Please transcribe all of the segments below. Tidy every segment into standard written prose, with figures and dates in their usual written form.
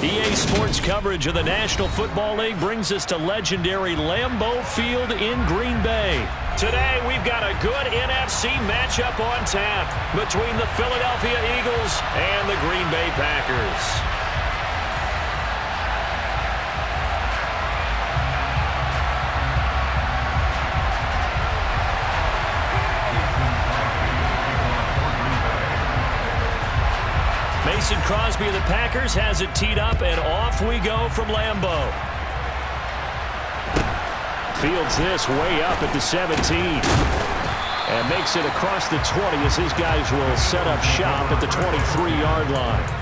EA Sports coverage of the National Football League brings us to legendary Lambeau Field in Green Bay. Today, we've got a good NFC matchup on tap between the Philadelphia Eagles and the Green Bay Packers. Mason Crosby of the Packers has it teed up, and off we go from Lambeau. Fields this way up at the 17. And makes it across the 20 as his guys will set up shop at the 23-yard line.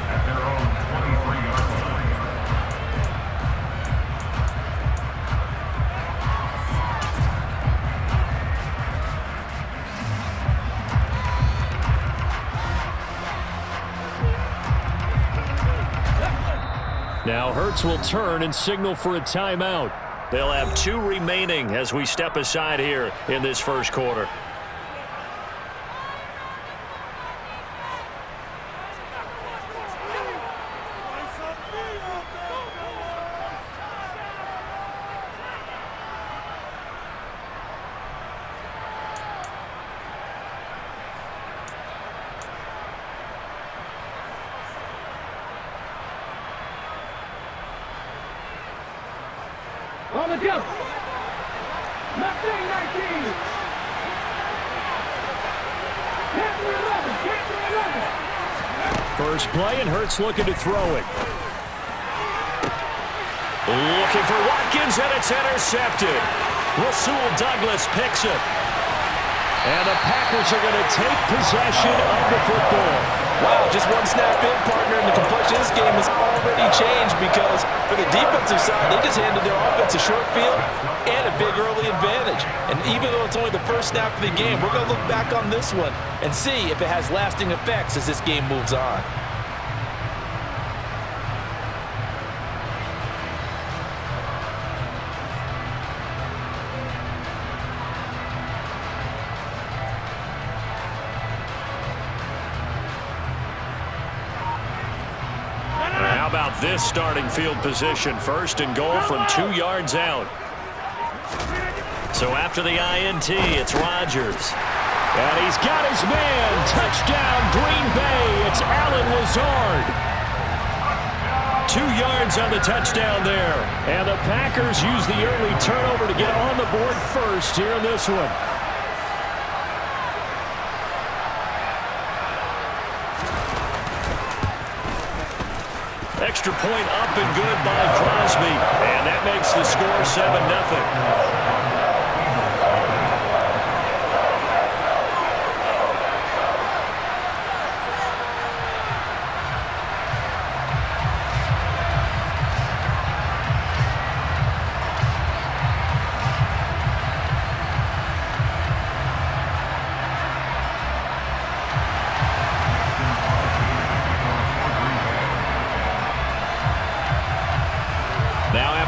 Now Hurts will turn and signal for a timeout. They'll have 2 remaining as we step aside here in this first quarter. On the jump. 19. First play, and Hurts looking to throw it. Looking for Watkins, and it's intercepted. Rasul Douglas picks it. And the Packers are going to take possession of the football. Wow, just one snap in, partner, and the complexion of this game has already changed because for the defensive side, they just handed their offense a short field and a big early advantage. And even though it's only the first snap of the game, we're going to look back on this one and see if it has lasting effects as this game moves on. This starting field position, first and goal from 2 yards out. So after the INT, it's Rodgers. And he's got his man. Touchdown, Green Bay. It's Allen Lazard. 2 yards on the touchdown there. And the Packers use the early turnover to get on the board first here in this one. Extra point up and good by Crosby. And that makes the score 7-0.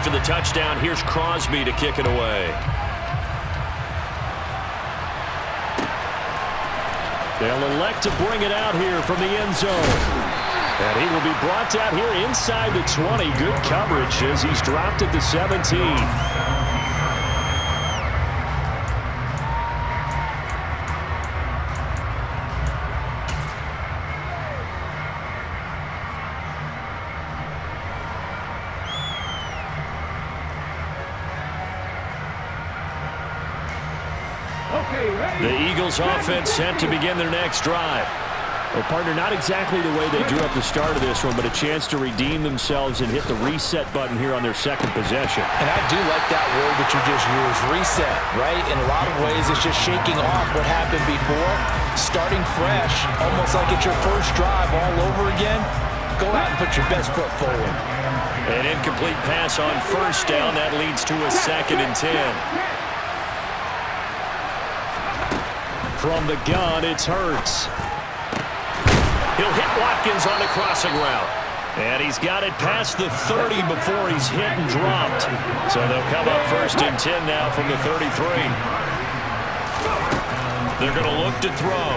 After the touchdown, here's Crosby to kick it away. They'll elect to bring it out here from the end zone. And he will be brought out here inside the 20. Good coverage as he's dropped at the 17. The Eagles offense set to begin their next drive. Well, partner, not exactly the way they drew up the start of this one, but a chance to redeem themselves and hit the reset button here on their second possession. And I do like that word that you just used, reset, right? In a lot of ways, it's just shaking off what happened before, starting fresh, almost like it's your first drive all over again. Go out and put your best foot forward. An incomplete pass on first down. That leads to a 2nd and 10. From the gun, it's Hurts. He'll hit Watkins on the crossing route. And he's got it past the 30 before he's hit and dropped. So they'll come up 1st and 10 now from the 33. They're going to look to throw.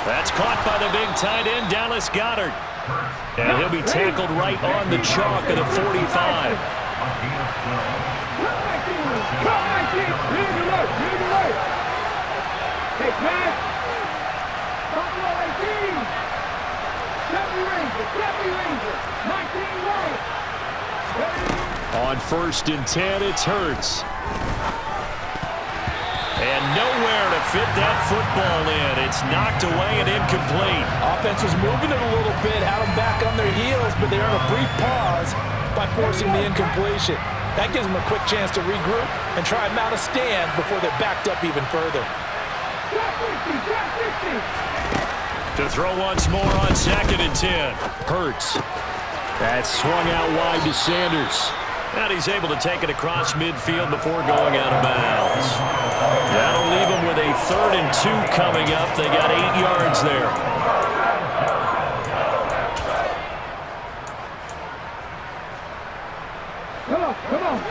That's caught by the big tight end, Dallas Goedert. And he'll be tackled right on the chalk of the 45. On 1st and 10, it's Hurts. And nowhere to fit that football in. It's knocked away and incomplete. Offense was moving it a little bit, had them back on their heels, but they earned a brief pause by forcing the incompletion. That gives them a quick chance to regroup and try and mount a stand before they're backed up even further. To throw once more on 2nd and 10. Hurts. That's swung out wide to Sanders. And he's able to take it across midfield before going out of bounds. That'll leave him with a 3rd and 2 coming up. They got 8 yards there. Come on.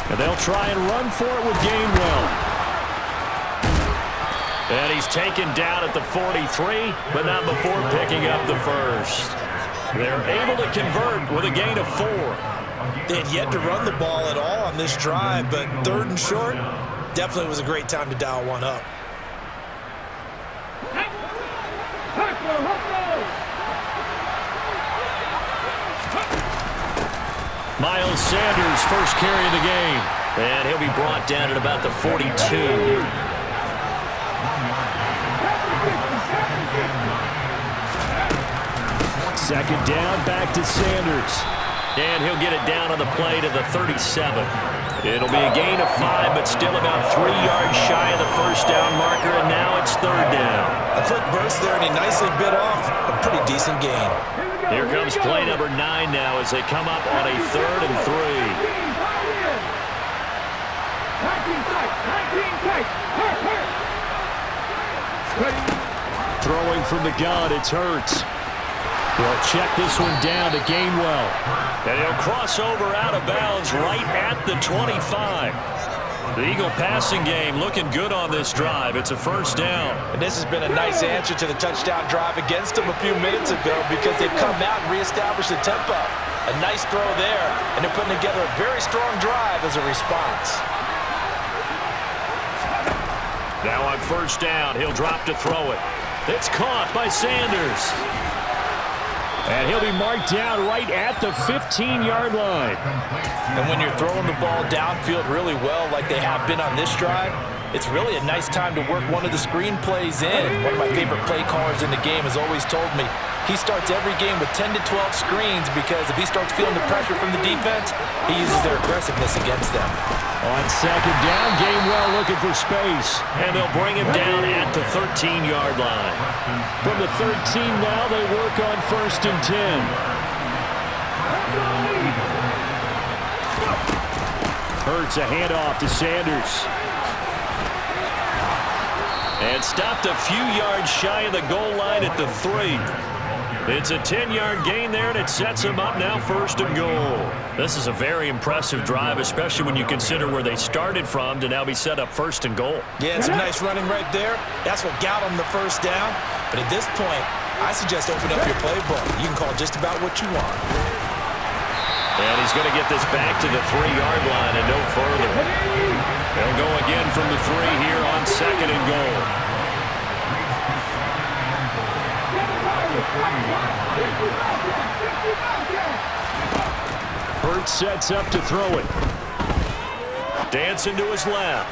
And they'll try and run for it with Gainwell. And he's taken down at the 43, but not before picking up the first. They're able to convert with a gain of 4. They had yet to run the ball at all on this drive, but 3rd and short definitely was a great time to dial one up. Miles Sanders, first carry of the game. And he'll be brought down at about the 42. Second down, back to Sanders. And he'll get it down on the play to the 37. It'll be a gain of 5, but still about 3 yards shy of the first down marker, and now it's 3rd down. A quick burst there, and he nicely bit off a pretty decent gain. Here comes play number 9 now as they come up on a 3rd and 3. Throwing from the gun, it's Hurts. He'll check this one down to Gainwell. And he'll cross over out of bounds right at the 25. The Eagle passing game looking good on this drive. It's a 1st down. And this has been a nice answer to the touchdown drive against them a few minutes ago because they've come out and reestablished the tempo. A nice throw there, and they're putting together a very strong drive as a response. Now on 1st down, he'll drop to throw it. It's caught by Sanders. And he'll be marked down right at the 15-yard line. And when you're throwing the ball downfield really well like they have been on this drive, it's really a nice time to work one of the screen plays in. One of my favorite play callers in the game has always told me he starts every game with 10 to 12 screens because if he starts feeling the pressure from the defense, he uses their aggressiveness against them. On 2nd down, Gainwell looking for space. And they'll bring him down at the 13-yard line. From the 13 now, they work on 1st and 10. Hurts a handoff to Sanders. And stopped a few yards shy of the goal line at the 3. It's a 10-yard gain there, and it sets them up now 1st and goal. This is a very impressive drive, especially when you consider where they started from to now be set up 1st and goal. Yeah, and some nice running right there. That's what got them the 1st down. But at this point, I suggest open up your playbook. You can call just about what you want. And he's going to get this back to the 3-yard line and no further. They'll go again from the 3 here on 2nd and goal. Hurts sets up to throw it. Dancing to his left.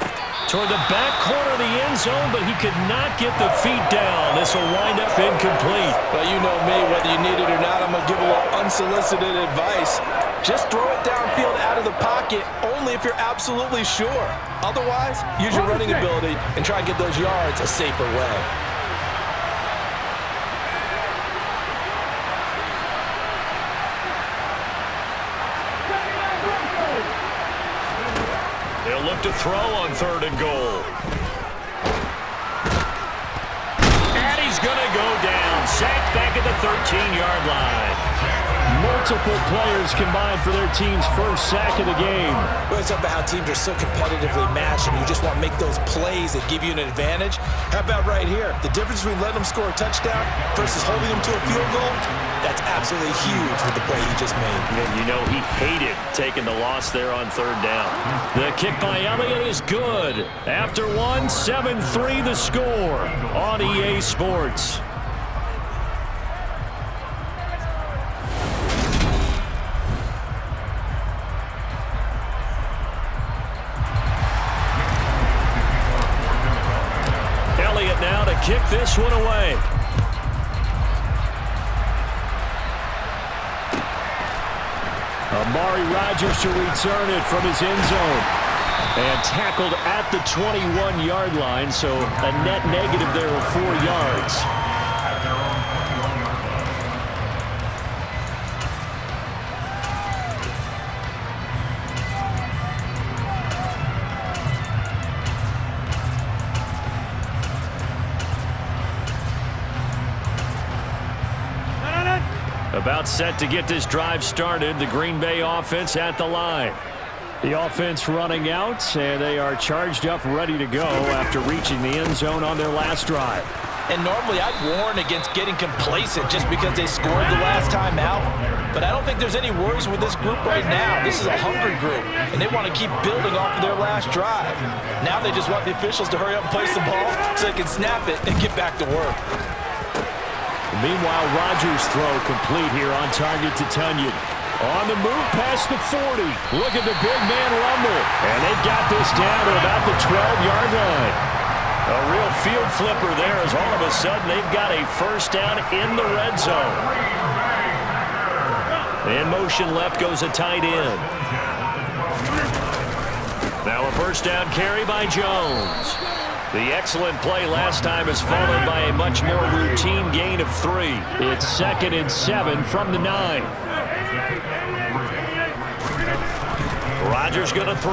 Toward the back corner of the end zone, but he could not get the feet down. This will wind up incomplete. Well, you know me, whether you need it or not, I'm going to give a little unsolicited advice. Just throw it downfield out of the pocket only if you're absolutely sure. Otherwise, use your running ability and try and get those yards a safer way. They'll look to throw on 3rd and goal. And he's going to go down. Sacked back at the 13-yard line. multiple players combined for their team's first sack of the game. Well, it's about how teams are so competitively matched, and you just want to make those plays that give you an advantage. How about right here? The difference between letting them score a touchdown versus holding them to a field goal, that's absolutely huge with the play he just made. And you know he hated taking the loss there on third down. The kick by Elliott is good. After one, 7-3 the score on EA Sports. Elliott now to kick this one away. Amari Rodgers to return it from his end zone. And tackled at the 21-yard line, so a net negative there of 4 yards. About set to get this drive started. The Green Bay offense at the line. The offense running out, and they are charged up, ready to go after reaching the end zone on their last drive. And normally I'd warn against getting complacent just because they scored the last time out. But I don't think there's any worries with this group right now. This is a hungry group, and they want to keep building off of their last drive. Now they just want the officials to hurry up and place the ball so they can snap it and get back to work. Meanwhile, Rodgers' throw complete here on target to Tunyon. On the move past the 40. Look at the big man rumble. And they got this down to about the 12-yard line. A real field flipper there as all of a sudden they've got a first down in the red zone. In motion left goes a tight end. Now a first down carry by Jones. The excellent play last time is followed by a much more routine gain of 3. It's 2nd and 7 from the 9. Rodgers going to throw.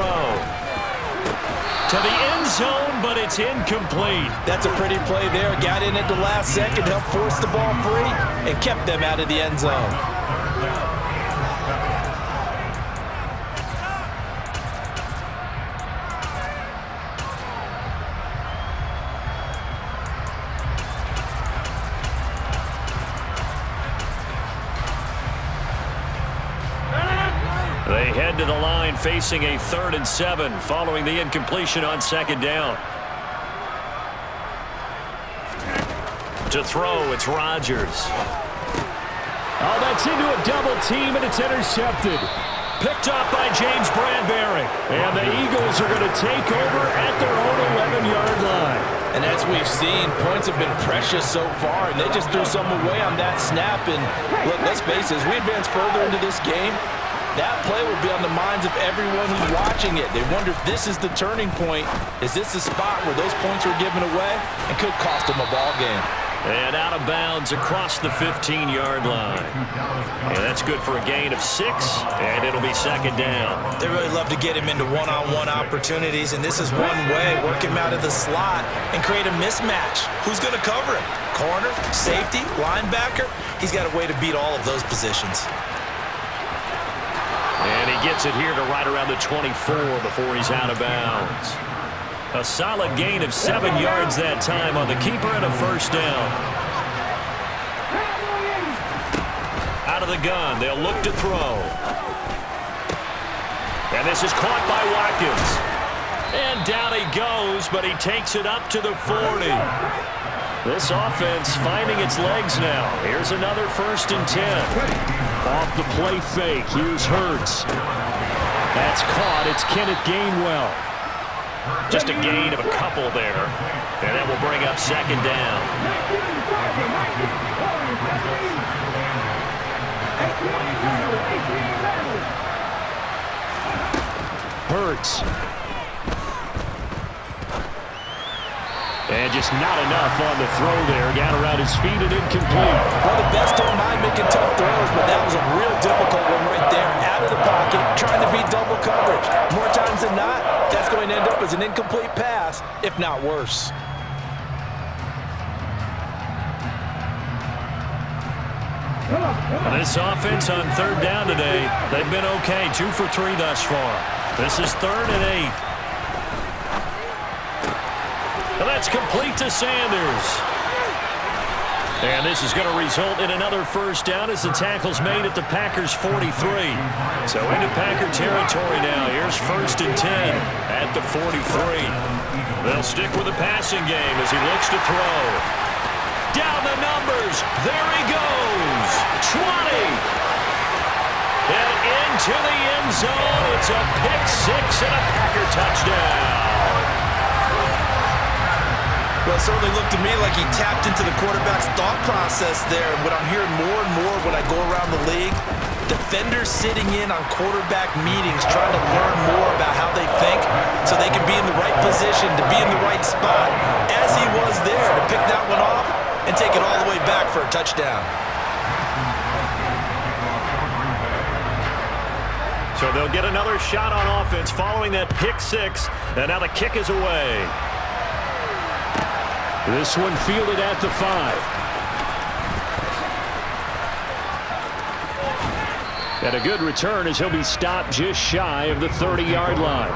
To the end zone, but it's incomplete. That's a pretty play there. Got in at the last second, helped force the ball free, and kept them out of the end zone. They head to the line facing a 3rd and 7 following the incompletion on 2nd down. To throw, it's Rodgers. Oh, that's into a double team, and it's intercepted. Picked up by James Bradbury. And the Eagles are going to take over at their own 11-yard line. And as we've seen, points have been precious so far, and they just threw some away on that snap. And look, let's face it, as we advance further into this game, that play will be on the minds of everyone who's watching it. They wonder if this is the turning point. Is this the spot where those points were given away and could cost them a ball game? And out of bounds across the 15-yard line. And that's good for a gain of 6, and it'll be 2nd down. They really love to get him into one-on-one opportunities, and this is one way, work him out of the slot and create a mismatch. Who's going to cover him? Corner, safety, linebacker? He's got a way to beat all of those positions. And he gets it here to right around the 24 before he's out of bounds. A solid gain of 7 yards that time on the keeper and a first down. Out of the gun, they'll look to throw. And this is caught by Watkins. And down he goes, but he takes it up to the 40. This offense finding its legs now. Here's another 1st and 10. Off the play fake. Here's Hurts. That's caught. It's Kenneth Gainwell. Just a gain of a couple there. And that will bring up 2nd down. Hurts. And just not enough on the throw there. Got around his feet and incomplete. Well, the best don't mind making tough throws, but that was a real difficult one right there. Out of the pocket, trying to beat double coverage. More times than not, that's going to end up as an incomplete pass, if not worse. And this offense on third down today, they've been okay. 2 for 3 thus far. This is 3rd and 8. And that's complete to Sanders. And this is going to result in another first down as the tackle's made at the Packers' 43. So into Packer territory now. Here's 1st and 10 at the 43. They'll stick with the passing game as he looks to throw. Down the numbers. There he goes. 20. And into the end zone. It's a pick 6 and a Packer touchdown. Well, it certainly looked to me like he tapped into the quarterback's thought process there. And what I'm hearing more and more when I go around the league, defenders sitting in on quarterback meetings trying to learn more about how they think so they can be in the right position, to be in the right spot, as he was there, to pick that one off and take it all the way back for a touchdown. So they'll get another shot on offense following that pick 6. And now the kick is away. This one fielded at the 5. And a good return as he'll be stopped just shy of the 30-yard line.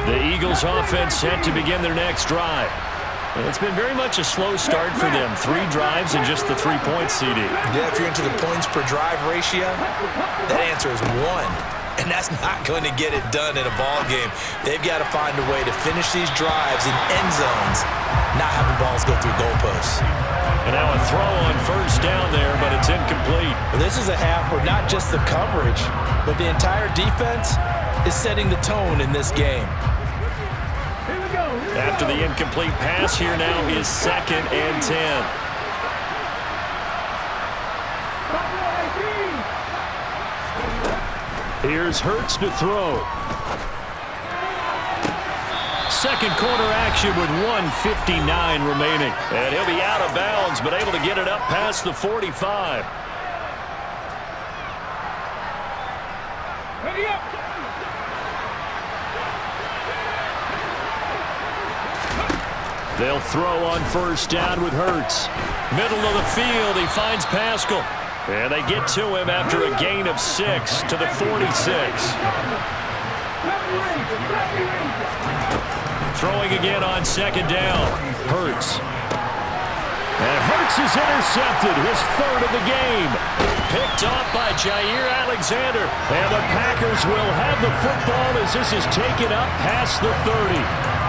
The Eagles offense set to begin their next drive. It's been very much a slow start for them. 3 drives and just the 3-point CD. Yeah, if you're into the points per drive ratio, that answer is 1. And that's not going to get it done in a ball game. They've got to find a way to finish these drives in end zones, not having balls go through goalposts. And now a throw on first down there, but it's incomplete. Well, this is a half where not just the coverage, but the entire defense is setting the tone in this game. After the incomplete pass, here now is 2nd and 10. Here's Hurts to throw. Second quarter action with 1:59 remaining. And he'll be out of bounds, but able to get it up past the 45. Ready up. They'll throw on first down with Hurts. Middle of the field, he finds Pascal. And they get to him after a gain of 6 to the 46. Throwing again on second down. Hurts. And Hurts is intercepted, his 3rd of the game. Picked off by Jair Alexander. And the Packers will have the football as this is taken up past the 30.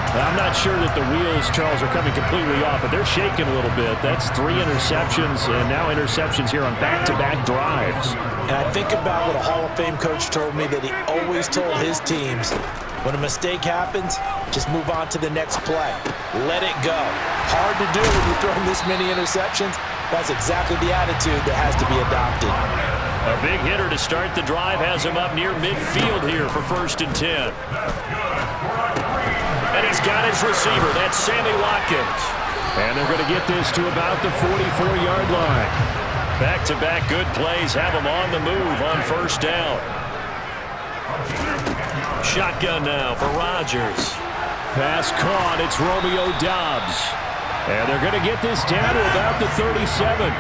I'm not sure that the wheels, Charles, are coming completely off, but they're shaking a little bit. That's 3 interceptions, and now interceptions here on back-to-back drives. And I think about what a Hall of Fame coach told me that he always told his teams, when a mistake happens, just move on to the next play. Let it go. Hard to do when you're throwing this many interceptions. That's exactly the attitude that has to be adopted. A big hitter to start the drive has him up near midfield here for 1st and 10. And he's got his receiver. That's Sammy Watkins. And they're going to get this to about the 44-yard line. Back-to-back good plays have them on the move on first down. Shotgun now for Rodgers. Pass caught. It's Romeo Doubs. And they're going to get this down to about the 37.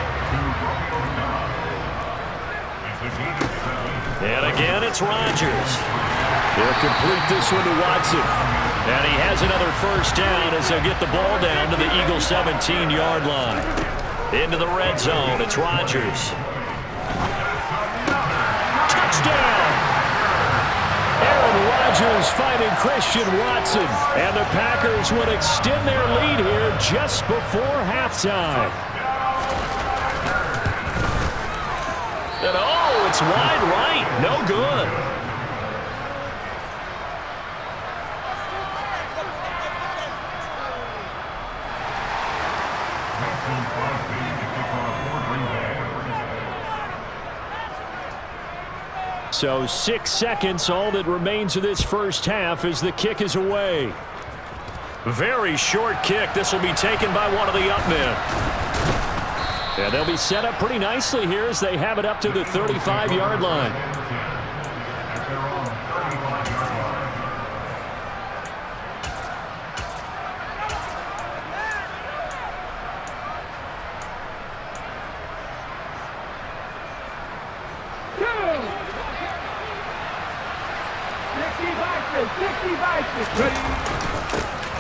And again, it's Rodgers. They'll complete this one to Watson. And he has another first down as they'll get the ball down to the Eagles' 17-yard line. Into the red zone, it's Rodgers. Touchdown! Aaron Rodgers fighting Christian Watson. And the Packers would extend their lead here just before halftime. And oh, it's wide right. No good. So 6 seconds, all that remains of this first half as the kick is away. Very short kick. This will be taken by one of the up men. Yeah, they'll be set up pretty nicely here as they have it up to the 35-yard line.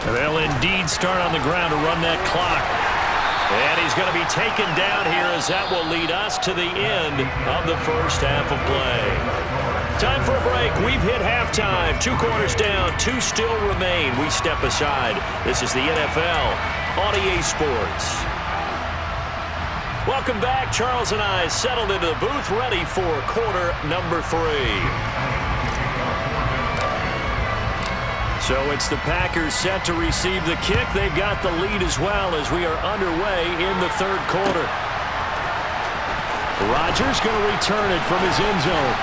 And they'll indeed start on the ground to run that clock. And he's going to be taken down here as that will lead us to the end of the first half of play. Time for a break. We've hit halftime. 2 quarters down, 2 still remain. We step aside. This is the NFL on EA Sports. Welcome back. Charles and I settled into the booth, ready for quarter number 3. So it's the Packers set to receive the kick. They've got the lead as well as we are underway in the third quarter. Rodgers going to return it from his end zone.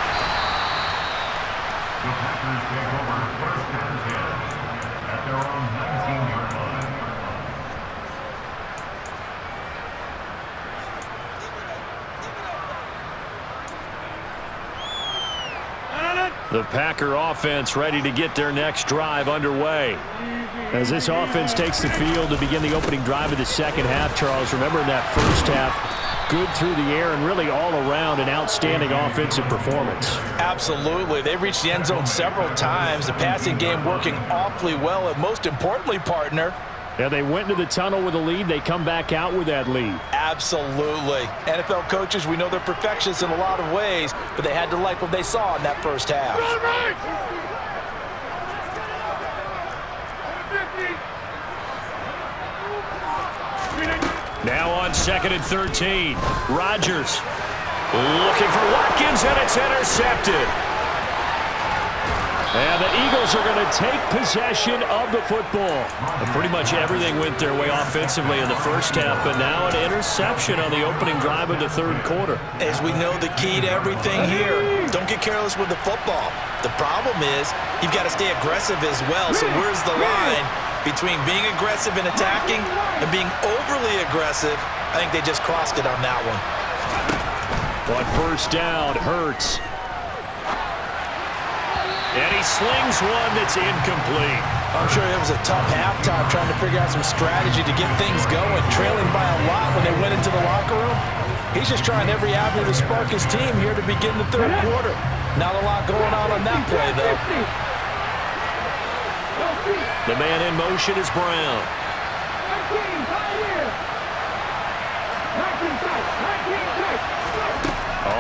The Packers take over first and 10 at their own 19-yard line. The Packer offense ready to get their next drive underway. As this offense takes the field to begin the opening drive of the second half, Charles, remember in that first half, good through the air and really all around an outstanding offensive performance. Absolutely. They reached the end zone several times. The passing game working awfully well, and most importantly, partner, yeah, they went into the tunnel with a lead. They come back out with that lead. Absolutely. NFL coaches, we know they're perfectionists in a lot of ways, but they had to like what they saw in that first half. Now on 2nd and 13. Rodgers looking for Watkins, and it's intercepted. And the Eagles are going to take possession of the football. And pretty much everything went their way offensively in the first half, but now an interception on the opening drive of the third quarter. As we know, the key to everything here, don't get careless with the football. The problem is you've got to stay aggressive as well. So where's the line between being aggressive and attacking and being overly aggressive? I think they just crossed it on that one. On first down, Hurts. And he slings one that's incomplete. I'm sure it was a tough halftime trying to figure out some strategy to get things going, trailing by a lot when they went into the locker room. He's just trying every avenue to spark his team here to begin the third quarter. Not a lot going on that play, though. The man in motion is Brown.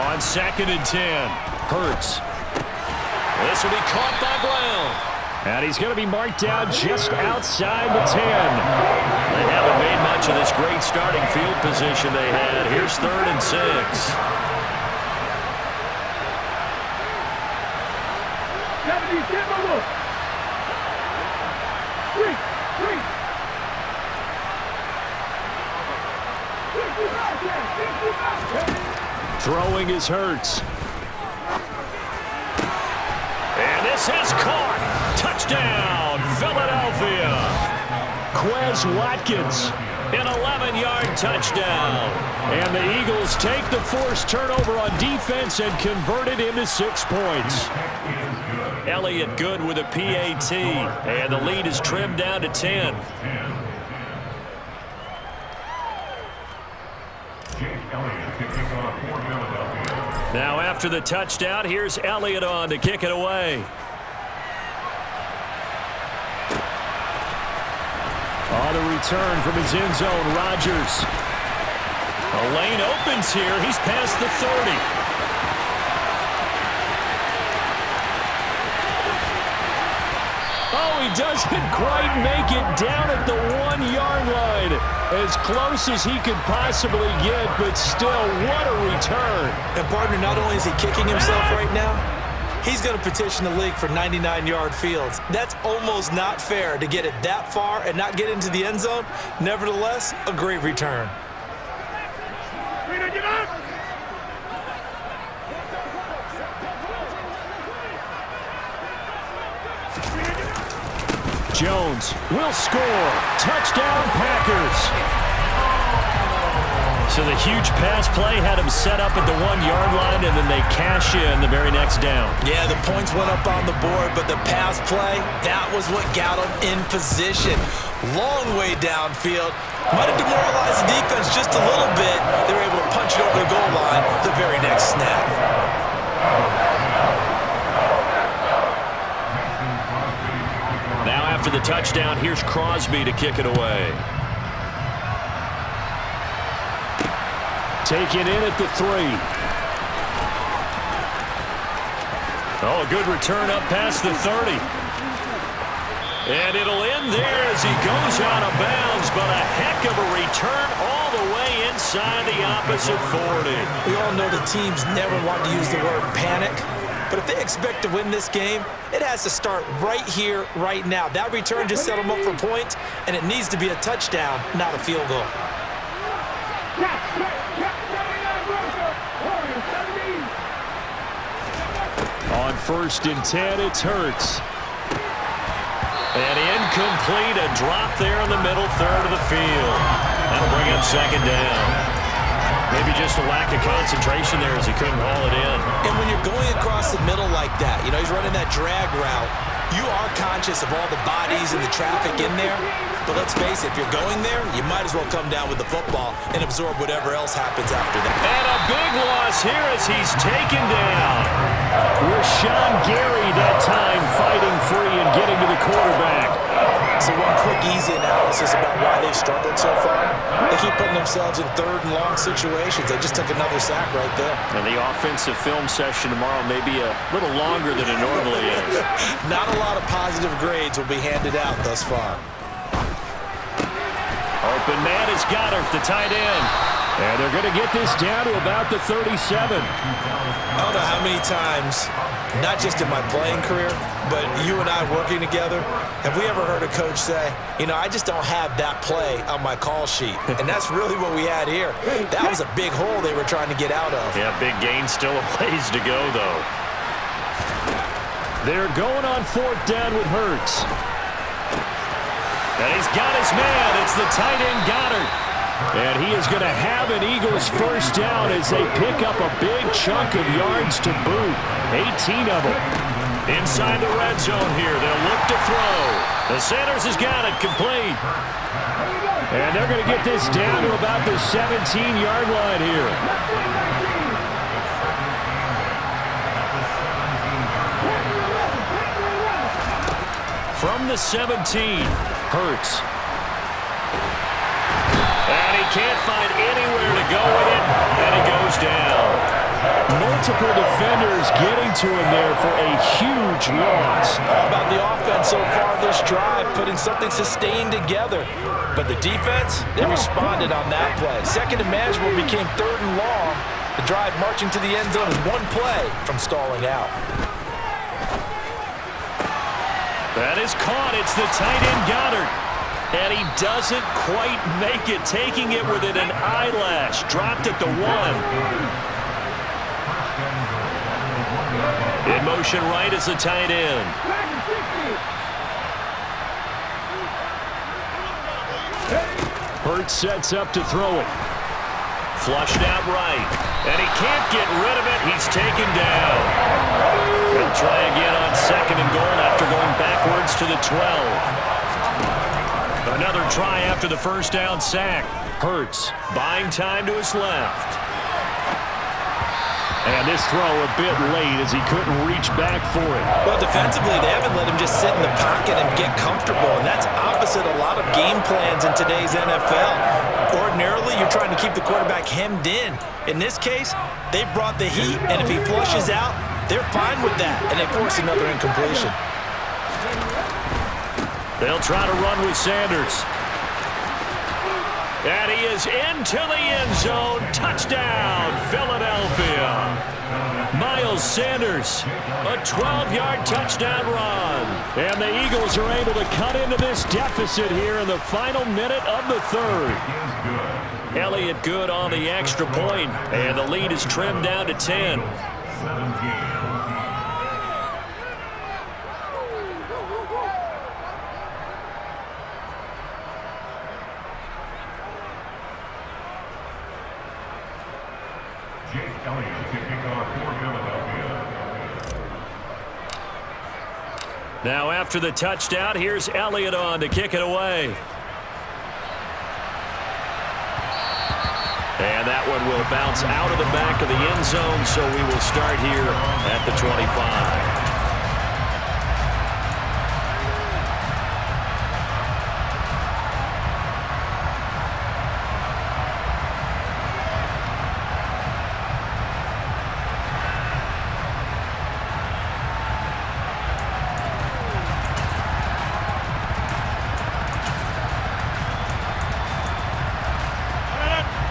On 2nd and 10, Hurts. This will be caught by Brown. And he's going to be marked down just outside the 10. They haven't made much of this great starting field position they had. Here's 3rd and 6. Throwing is Hurts. And this is caught. Touchdown, Philadelphia. Quez Watkins, an 11-yard touchdown. And the Eagles take the forced turnover on defense and convert it into 6 points. Elliott good with a PAT. And the lead is trimmed down to 10. Now after the touchdown, here's Elliott on to kick it away. On the return from his end zone, Rodgers. A lane opens here. He's past the 30. Oh, he doesn't quite make it down at the 1-yard line. As close as he could possibly get, but still, what a return. And partner, not only is he kicking himself right now, he's going to petition the league for 99-yard fields. That's almost not fair to get it that far and not get into the end zone. Nevertheless, a great return. Jones will score. Touchdown, Packers. So the huge pass play had him set up at the 1-yard line, and then they cash in the very next down. Yeah, the points went up on the board, but the pass play, that was what got them in position. Long way downfield. Might have demoralized the defense just a little bit. They were able to punch it over the goal line the very next snap. Now after the touchdown, here's Crosby to kick it away. Taken in at the 3. Oh, a good return up past the 30. And it'll end there as he goes out of bounds, but a heck of a return all the way inside the opposite 40. We all know the teams never want to use the word panic, but if they expect to win this game, it has to start right here, right now. That return just set them up for points, and it needs to be a touchdown, not a field goal. On 1st and 10, it's Hurts. And incomplete, a drop there in the middle third of the field. That'll bring up 2nd down. Maybe just a lack of concentration there as he couldn't haul it in. And when you're going across the middle like that, you know, he's running that drag route, you are conscious of all the bodies and the traffic in there. But let's face it, if you're going there, you might as well come down with the football and absorb whatever else happens after that. And a big loss here as he's taken down. Rashawn Gary that time fighting free and getting to the quarterback. So one quick, easy analysis about why they've struggled so far. They keep putting themselves in 3rd and long situations. They just took another sack right there. And the offensive film session tomorrow may be a little longer than it normally is. Not a lot of positive grades will be handed out thus far. Open man is Goddard, the tight end. And they're going to get this down to about the 37. I don't know how many times, not just in my playing career, but you and I working together, have we ever heard a coach say, you know, I just don't have that play on my call sheet. And that's really what we had here. That was a big hole they were trying to get out of. Yeah, big gain, still a ways to go, though. They're going on 4th down with Hurts. And he's got his man. It's the tight end Goddard. And he is going to have an Eagles 1st down as they pick up a big chunk of yards to boot. 18 of them. Inside the red zone here. They'll look to throw. The Sanders has got it complete. And they're going to get this down to about the 17-yard line here. From the 17, Hurts. And he can't find anywhere to go with it, and he goes down. Multiple defenders getting to him there for a huge loss. All about the offense so far this drive, putting something sustained together. But the defense, they responded on that play. 2nd and manageable became 3rd and long. The drive marching to the end zone is one play from stalling out. That is caught. It's the tight end Goddard. And he doesn't quite make it, taking it within an eyelash. Dropped at the 1. In motion right is the tight end. Hurts sets up to throw it. Flushed out right. And he can't get rid of it. He's taken down. He'll try again on 2nd and goal after going backwards to the 12. Another try after the 1st down sack. Hurts buying time to his left. And this throw a bit late as he couldn't reach back for it. Well, defensively, they haven't let him just sit in the pocket and get comfortable, and that's opposite a lot of game plans in today's NFL. Ordinarily, you're trying to keep the quarterback hemmed in. In this case, they brought the heat, and if he flushes out, they're fine with that, and they force another incompletion. They'll try to run with Sanders. And he is into the end zone. Touchdown, Philadelphia. Miles Sanders, a 12-yard touchdown run. And the Eagles are able to cut into this deficit here in the final minute of the 3rd. Elliott good on the extra point, and the lead is trimmed down to 10. 17. Elliott to kick off for Philadelphia. Now after the touchdown, here's Elliott on to kick it away. And that one will bounce out of the back of the end zone, so we will start here at the 25.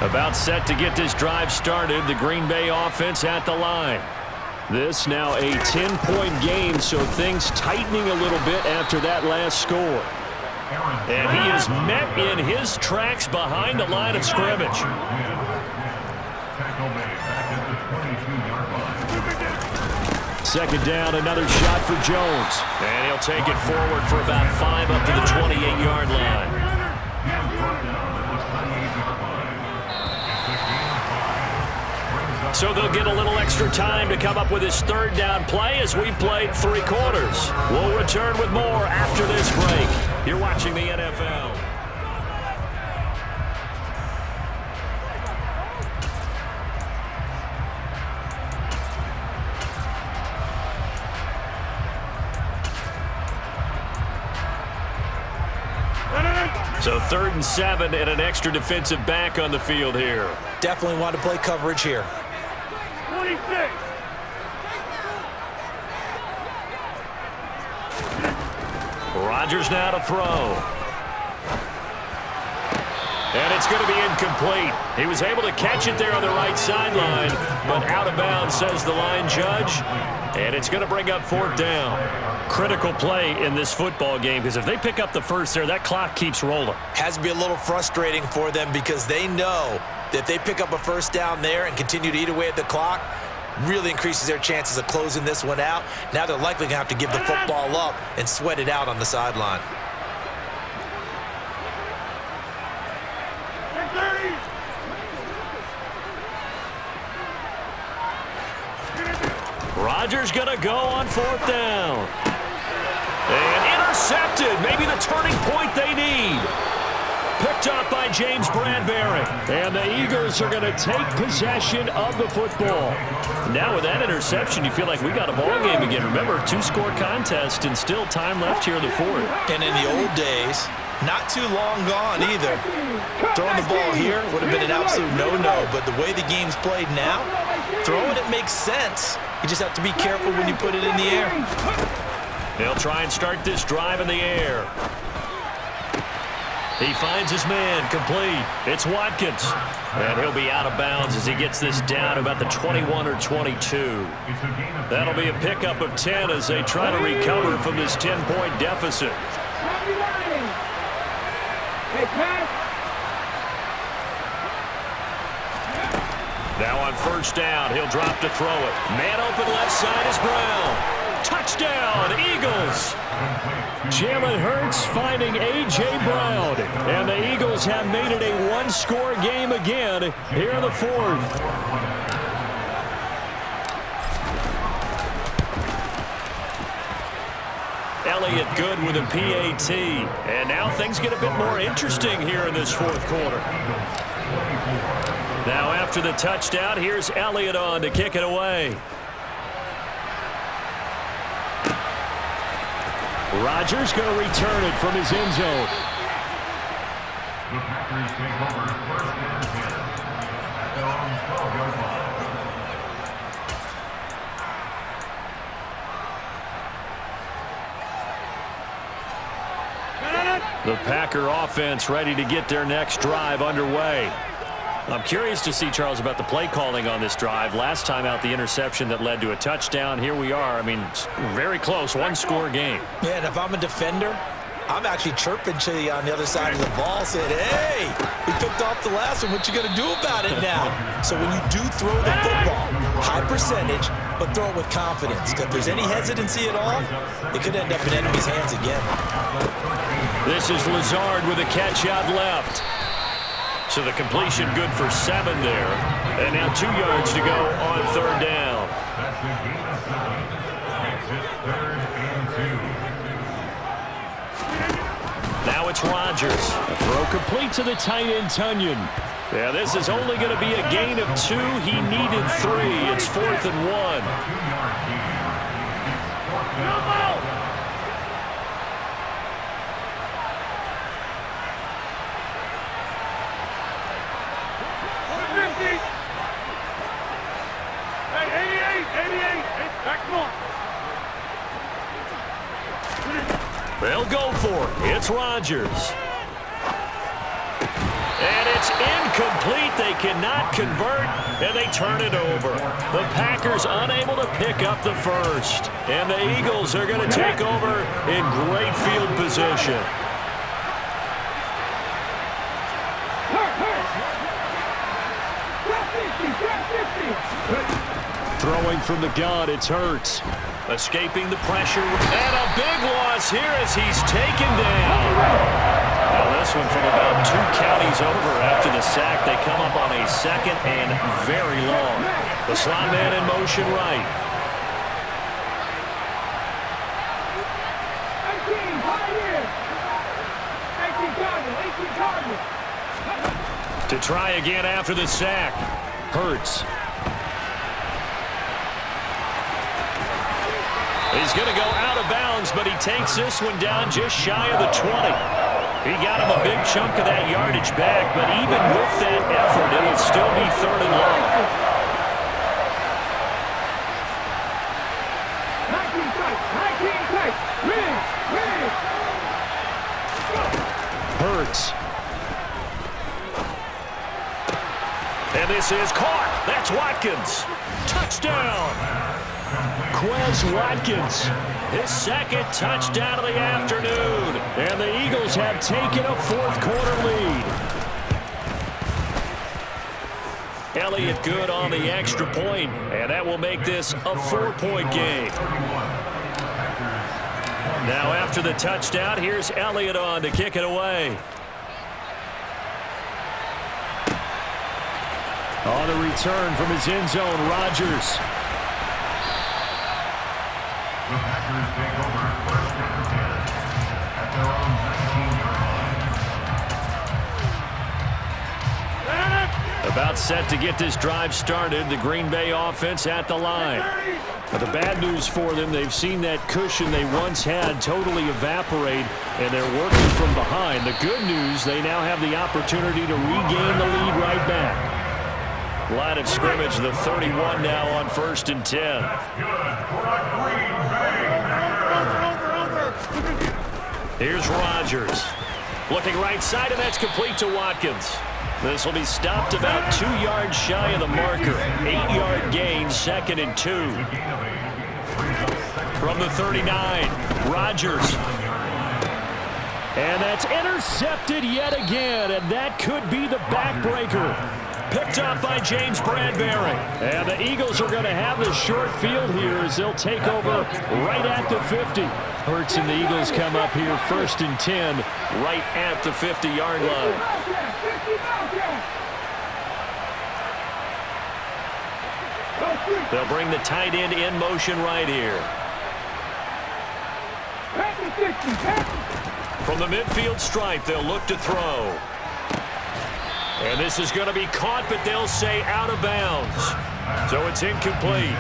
About set to get this drive started. The Green Bay offense at the line. This now a 10-point game, so things tightening a little bit after that last score. And he is met in his tracks behind the line of scrimmage. Second down, another shot for Jones. And he'll take it forward for about 5 up to the 28-yard line. So they'll get a little extra time to come up with his third down play as we've played 3 quarters. We'll return with more after this break. You're watching the NFL. So 3rd and 7 and an extra defensive back on the field here. Definitely want to play coverage here. 26. Rodgers now to throw. And it's going to be incomplete. He was able to catch it there on the right sideline, but out of bounds, says the line judge. And it's going to bring up 4th down. Critical play in this football game, because if they pick up the first there, that clock keeps rolling. Has to be a little frustrating for them because they know that if they pick up a first down there and continue to eat away at the clock, really increases their chances of closing this one out. Now they're likely going to have to give the football up and sweat it out on the sideline. Rodgers going to go on 4th down. And intercepted. Maybe the turning point they need. Picked up by James Bradbury. And the Eagles are going to take possession of the football. Now with that interception, you feel like we got a ball game again. Remember, 2-score contest and still time left here in the 4th. And in the old days, not too long gone either. Throwing the ball here would have been an absolute no-no, but the way the game's played now, throwing it makes sense. You just have to be careful when you put it in the air. They'll try and start this drive in the air. He finds his man, complete. It's Watkins. And he'll be out of bounds as he gets this down about the 21 or 22. That'll be a pickup of 10 as they try to recover from this 10-point deficit. Now on 1st down, he'll drop to throw it. Man open left side is Brown. Touchdown, Eagles. Jalen Hurts finding A.J. Brown. And the Eagles have made it a 1-score game again here in the 4th. Elliott good with a PAT. And now things get a bit more interesting here in this 4th quarter. Now after the touchdown, here's Elliott on to kick it away. Rodgers going to return it from his end zone. The Packers take over 1st and 10 at their own 12-yard line. The Packer offense ready to get their next drive underway. I'm curious to see, Charles, about the play calling on this drive. Last time out, the interception that led to a touchdown. Here we are. I mean, very close, 1-score game. Yeah, and if I'm a defender, I'm actually chirping to you on the other side of the ball, saying, hey, we picked off the last one. What you going to do about it now? So when you do throw the football, high percentage, but throw it with confidence. Because if there's any hesitancy at all, it could end up in enemy's hands again. This is Lazard with a catch out left. So the completion good for 7 there. And now 2 yards to go on 3rd down. That's the game of 7. Makes it 3rd and 2. Now it's Rodgers. A throw complete to the tight end, Tonyan. Yeah, this is only going to be a gain of 2. He needed 3. It's 4th and 1. 2-yard gain. It's 4th down. They'll go for it. It's Rodgers. And it's incomplete. They cannot convert, and they turn it over. The Packers unable to pick up the first. And the Eagles are going to take over in great field position. Throwing from the gun, it's Hurts. Escaping the pressure, and a big loss here as he's taken down. Now this one from about 2 counties over after the sack. They come up on a 2nd and very long. The slot man in motion right. To try again after the sack. Hurts. He's going to go out of bounds, but he takes this one down just shy of the 20. He got him a big chunk of that yardage back, but even with that effort, it'll still be 3rd and long. Hurts. And this is caught. That's Watkins. Touchdown. Quez Watkins. His 2nd touchdown of the afternoon. And the Eagles have taken a 4th quarter lead. Elliott good on the extra point, and that will make this a 4-point game. Now after the touchdown, here's Elliott on to kick it away. On the return from his end zone, Rodgers. The Packers take over 1st and 10 at their own 19-yard line. About set to get this drive started. The Green Bay offense at the line. But the bad news for them, they've seen that cushion they once had totally evaporate, and they're working from behind. The good news, they now have the opportunity to regain the lead right back. Line of scrimmage, the 31 now on 1st and 10. Here's Rodgers. Looking right side, and that's complete to Watkins. This will be stopped about 2 yards shy of the marker. 8-yard gain, 2nd and 2. From the 39, Rodgers. And that's intercepted yet again, and that could be the backbreaker. Picked up by James Bradbury. And the Eagles are going to have the short field here as they'll take over right at the 50. Hurts and the Eagles come up here 1st and 10 right at the 50-yard line. They'll bring the tight end in motion right here. From the midfield stripe, they'll look to throw. And this is going to be caught, but they'll say out of bounds. So it's incomplete.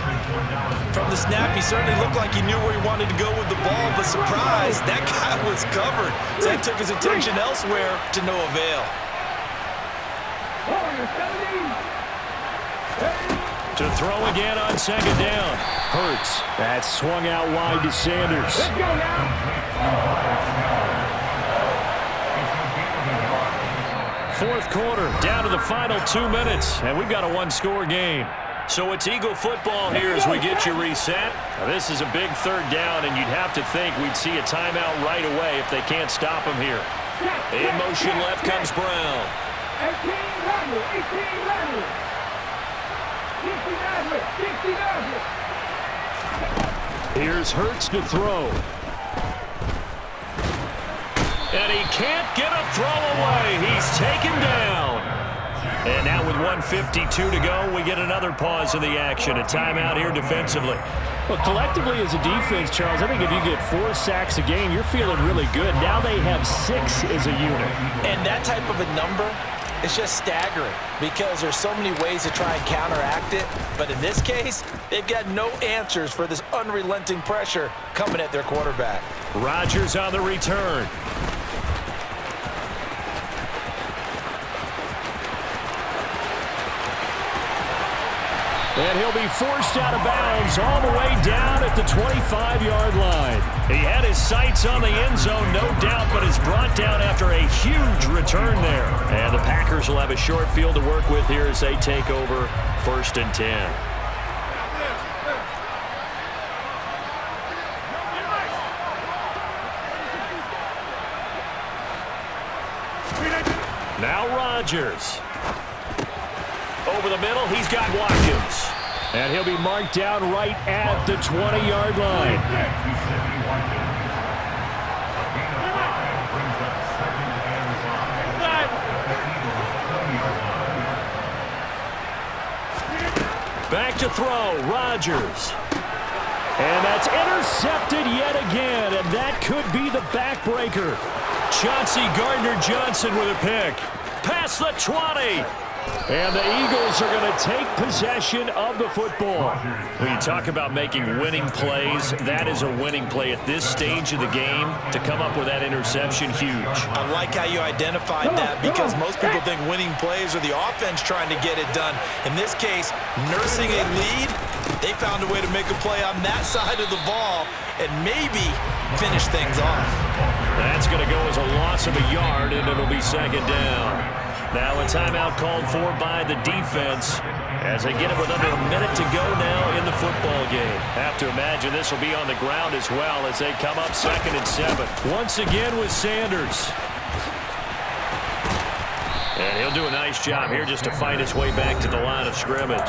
From the snap, he certainly looked like he knew where he wanted to go with the ball, but surprise, that guy was covered. So that took his attention elsewhere to no avail. To throw again on 2nd down. Hurts. That swung out wide to Sanders. Let's go now. 4th quarter, down to the final 2 minutes, and we've got a 1-score game. So it's Eagle football here as we get you reset. Now, this is a big 3rd down, and you'd have to think we'd see a timeout right away if they can't stop him here. In motion left comes Brown. 18 Randall, 18 Randall. 69. Here's Hurts to throw. And he can't get a throw away. He's taken down. And now with 1:52 to go, we get another pause in the action. A timeout here defensively. Well, collectively as a defense, Charles, I think if you get 4 sacks a game, you're feeling really good. Now they have 6 as a unit. And that type of a number is just staggering because there's so many ways to try and counteract it. But in this case, they've got no answers for this unrelenting pressure coming at their quarterback. Rodgers on the return. And he'll be forced out of bounds all the way down at the 25-yard line. He had his sights on the end zone, no doubt, but is brought down after a huge return there. And the Packers will have a short field to work with here as they take over 1st and 10. Now Rodgers. Over the middle, he's got Watkins. And he'll be marked down right at the 20-yard line. Back to throw, Rodgers. And that's intercepted yet again, and that could be the backbreaker. Chauncey Gardner-Johnson with a pick. Past the 20. And the Eagles are going to take possession of the football. When you talk about making winning plays, that is a winning play at this stage of the game. To come up with that interception, huge. I like how you identified that because most people think winning plays are the offense trying to get it done. In this case, nursing a lead, they found a way to make a play on that side of the ball and maybe finish things off. That's going to go as a loss of a yard, and it'll be 2nd down. Now a timeout called for by the defense as they get it with under a minute to go now in the football game. Have to imagine this will be on the ground as well as they come up 2nd and 7. Once again with Sanders. And he'll do a nice job here just to fight his way back to the line of scrimmage.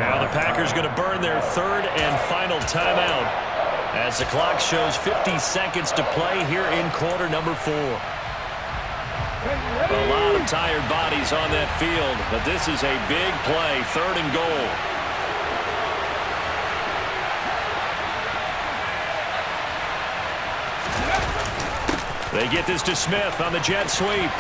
Now the Packers going to burn their 3rd and final timeout as the clock shows 50 seconds to play here in quarter number 4. A lot of tired bodies on that field, but this is a big play, 3rd and goal. They get this to Smith on the jet sweep.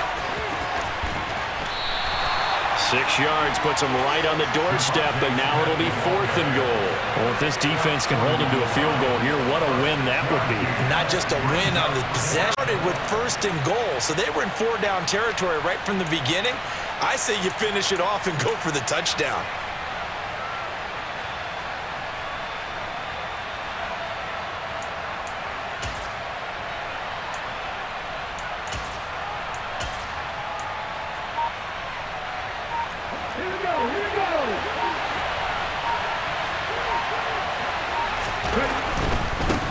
6 yards puts them right on the doorstep, but now it'll be 4th and goal. Well, if this defense can hold them to a field goal here, what a win that would be. Not just a win on the possession. Started with 1st and goal, so they were in 4-down territory right from the beginning. I say you finish it off and go for the touchdown.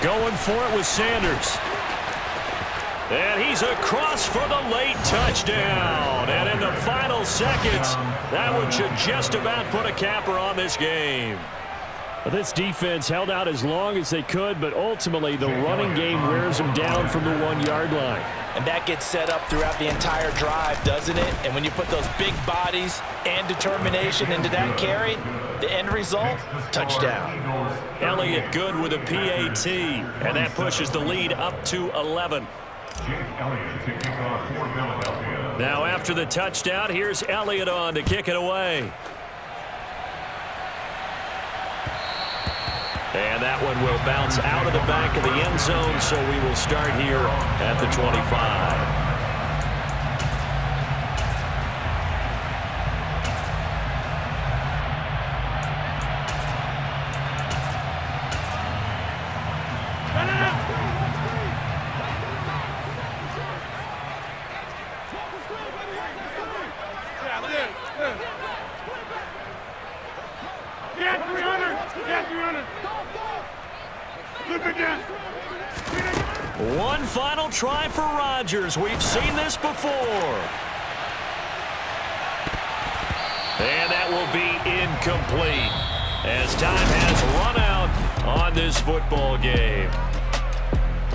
Going for it with Sanders. And he's across for the late touchdown. And in the final seconds, that one should just about put a capper on this game. Well, this defense held out as long as they could, but ultimately the running game wears them down from the 1-yard line. And that gets set up throughout the entire drive, doesn't it? And when you put those big bodies and determination into that carry, the end result, touchdown. Elliott good with a PAT, and that pushes the lead up to 11. Now after the touchdown, here's Elliott on to kick it away. And that one will bounce out of the back of the end zone, so we will start here at the 25. One final try for Rodgers. We've seen this before. And that will be incomplete as time has run out on this football game.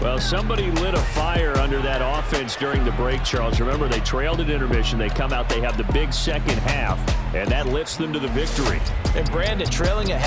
Well, somebody lit a fire under that offense during the break, Charles. Remember, they trailed at intermission. They come out, they have the big second half, and that lifts them to the victory. And Brandon, trailing at